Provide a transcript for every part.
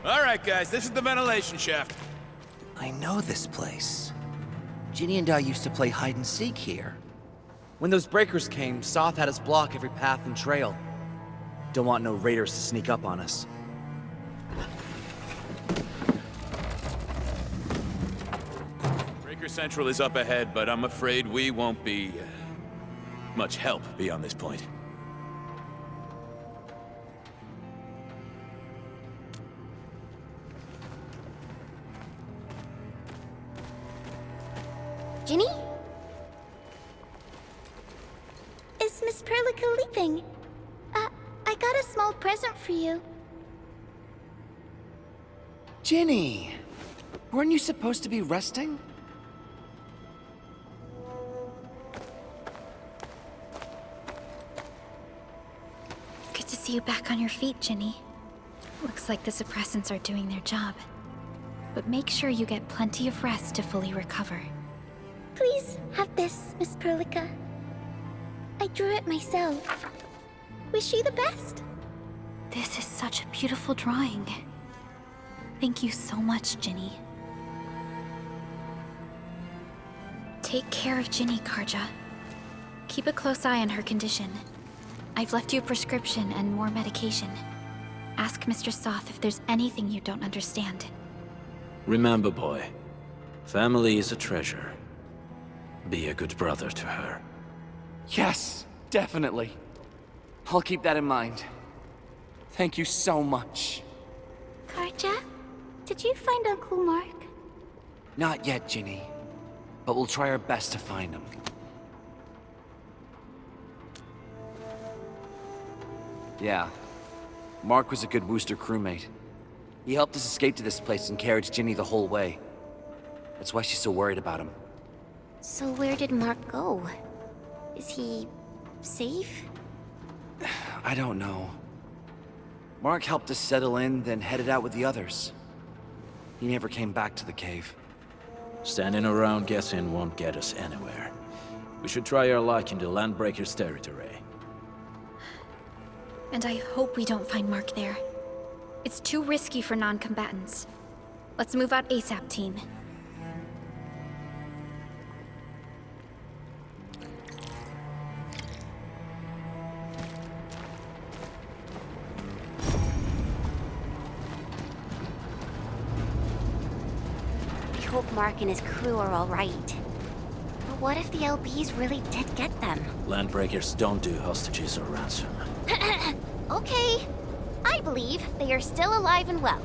Alright, guys, this is the ventilation shaft. I know this place. Ginny and I used to play hide and seek here. When those breakers came, Soth had us block every path and trail. Don't want no raiders to sneak up on us. Breaker Central is up ahead, but I'm afraid we won't be much help beyond this point. Ginny? Is Miss Perlica leaving? I got a small present for you. Ginny! Weren't you supposed to be resting? Good to see you back on your feet, Ginny. Looks like the suppressants are doing their job. But make sure you get plenty of rest to fully recover. Please have this, Miss Perlica. I drew it myself. Wish you the best. This is such a beautiful drawing. Thank you so much, Ginny. Take care of Ginny, Karja. Keep a close eye on her condition. I've left you a prescription and more medication. Ask Mr. Soth if there's anything you don't understand. Remember, boy, family is a treasure. Be a good brother to her. Yes, definitely. I'll keep that in mind. Thank you so much. Karja, did you find Uncle Mark? Not yet, Ginny. But we'll try our best to find him. Yeah. Mark was a good Wooster crewmate. He helped us escape to this place and carried Ginny the whole way. That's why she's so worried about him. So where did Mark go? Is he safe? I don't know. Mark helped us settle in, then headed out with the others. He never came back to the cave. Standing around guessing won't get us anywhere. We should try our luck in the Landbreakers' territory. And I hope we don't find Mark there. It's too risky for non-combatants. Let's move out ASAP, team. I hope Mark and his crew are all right. But what if the LBs really did get them? Landbreakers don't do hostages or ransom. Okay. I believe they are still alive and well.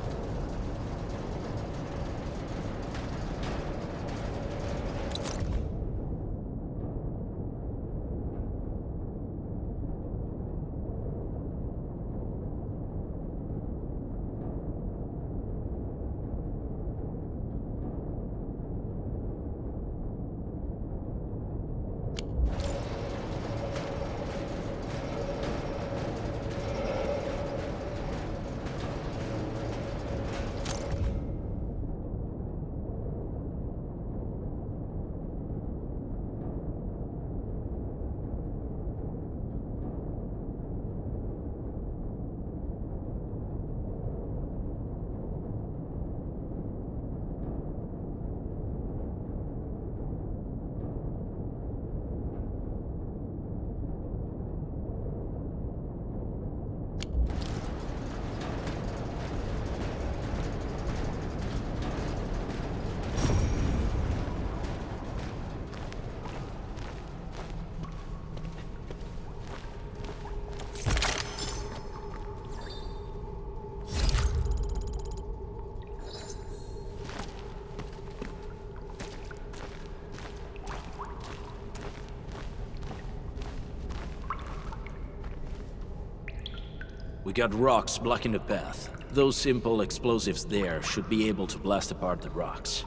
We got rocks blocking the path. Those simple explosives there should be able to blast apart the rocks.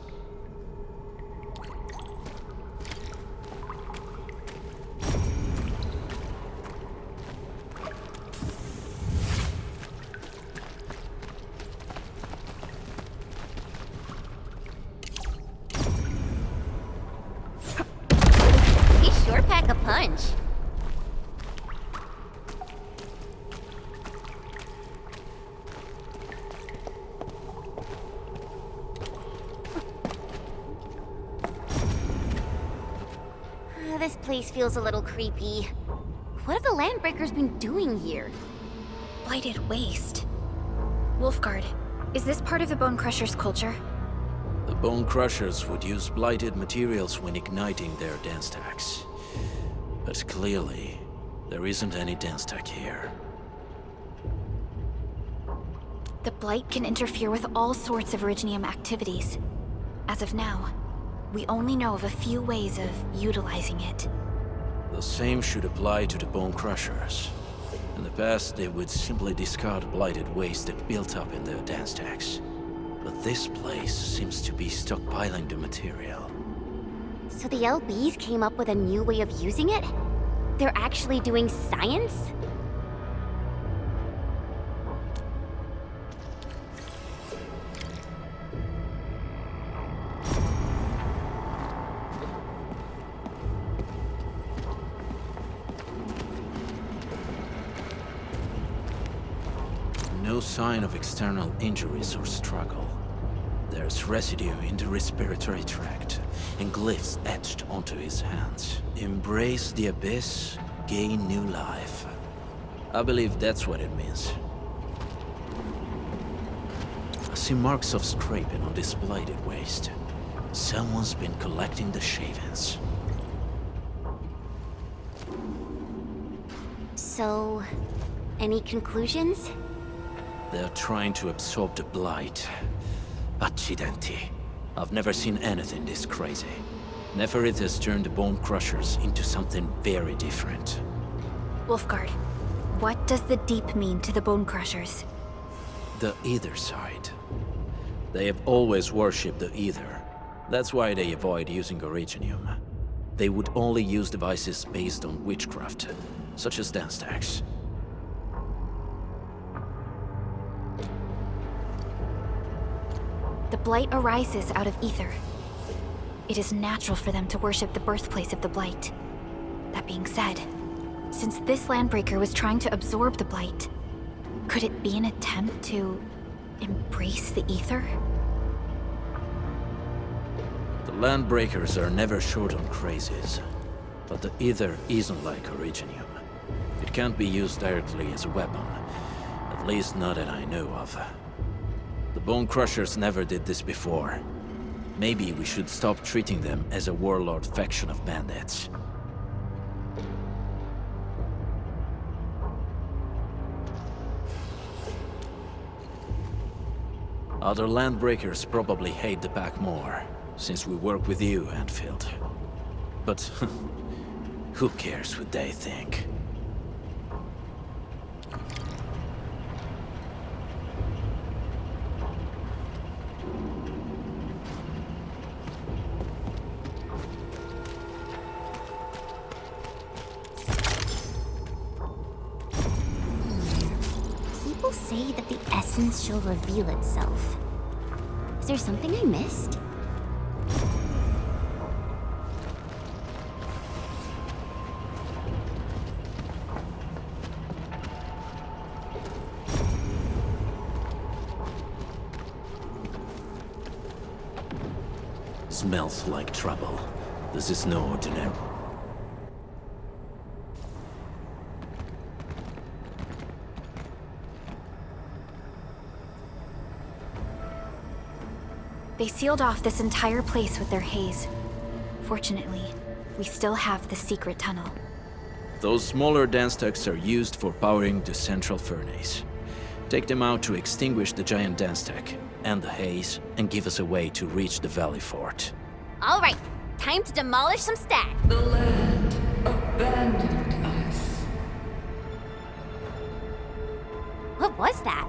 He sure pack a punch. This place feels a little creepy. What have the Landbreakers been doing here? Blighted waste. Wolfguard, is this part of the Bone Crusher's culture? The Bone Crushers would use blighted materials when igniting their dance stacks. But clearly, there isn't any dance stack here. The Blight can interfere with all sorts of Originium activities. As of now, we only know of a few ways of utilizing it. The same should apply to the Bone Crushers. In the past, they would simply discard blighted waste that built up in their dance stacks. But this place seems to be stockpiling the material. So the LBs came up with a new way of using it? They're actually doing science? No sign of external injuries or struggle. There's residue in the respiratory tract, and glyphs etched onto his hands. Embrace the abyss, gain new life. I believe that's what it means. I see marks of scraping on this blighted waste. Someone's been collecting the shavings. So, any conclusions? They're trying to absorb the blight. Accidenti. I've never seen anything this crazy. Neferith has turned the Bone Crushers into something very different. Wolfguard, what does the Deep mean to the Bone Crushers? The Ether side. They have always worshipped the Ether. That's why they avoid using Originium. They would only use devices based on witchcraft, such as dance stacks. The Blight arises out of ether. It is natural for them to worship the birthplace of the Blight. That being said, since this Landbreaker was trying to absorb the Blight, could it be an attempt to embrace the ether? The Landbreakers are never short on crazes, but the Ether isn't like Originium. It can't be used directly as a weapon, at least not that I know of. The Bone Crushers never did this before. Maybe we should stop treating them as a warlord faction of bandits. Other Landbreakers probably hate the pack more, since we work with you, Anfield. But who cares what they think? People say that the essence shall reveal itself. Is there something I missed? Smells like trouble. This is no ordinary. They sealed off this entire place with their haze. Fortunately, we still have the secret tunnel. Those smaller dance stacks are used for powering the central furnace. Take them out to extinguish the giant dance stack and the haze, and give us a way to reach the valley fort. All right, time to demolish some stacks. The land abandoned us. What was that?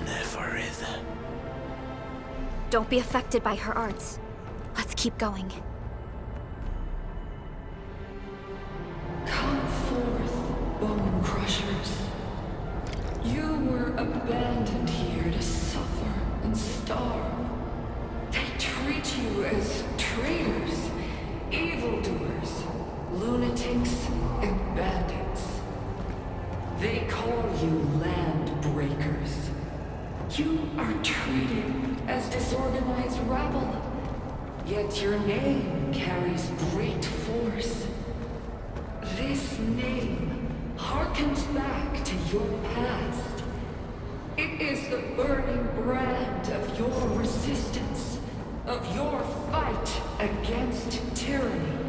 Neferith. Don't be affected by her arts. Let's keep going. Come forth, Bone Crushers. You were abandoned here to suffer and starve. They treat you as traitors, evildoers, lunatics, and bandits. They call you land breakers. You are treated as disorganized rabble. Yet your name carries great force. This name harkens back to your past. It is the burning brand of your resistance, of your fight against tyranny.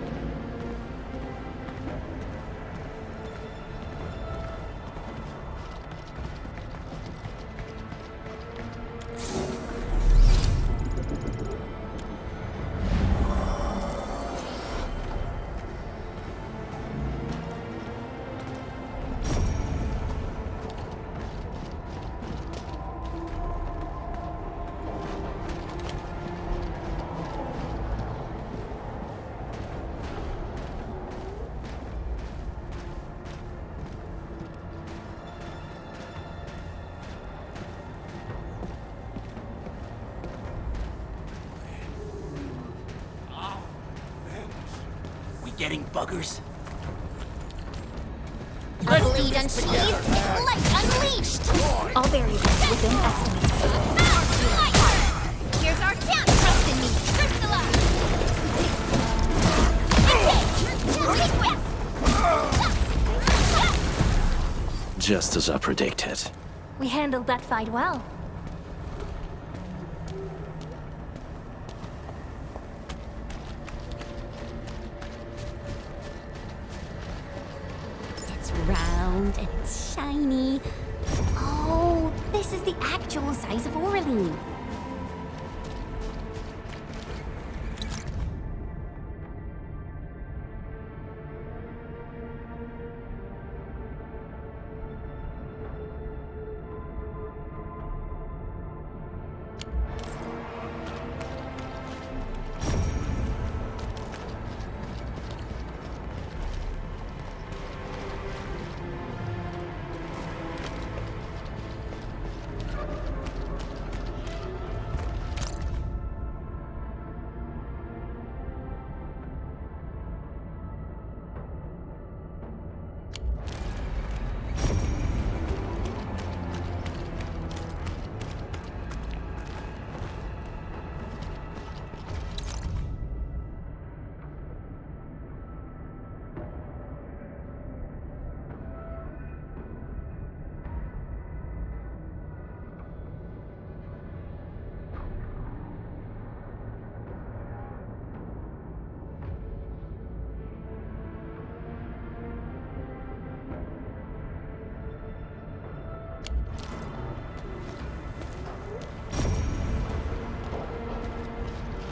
Getting buggers? Feed unsheathed, flesh unleashed! All variables within estimates. Here's our chance! Trust in me! Crystallize! Just as I predicted. We handled that fight well. It's round and it's shiny. Oh, this is the actual size of Orlean.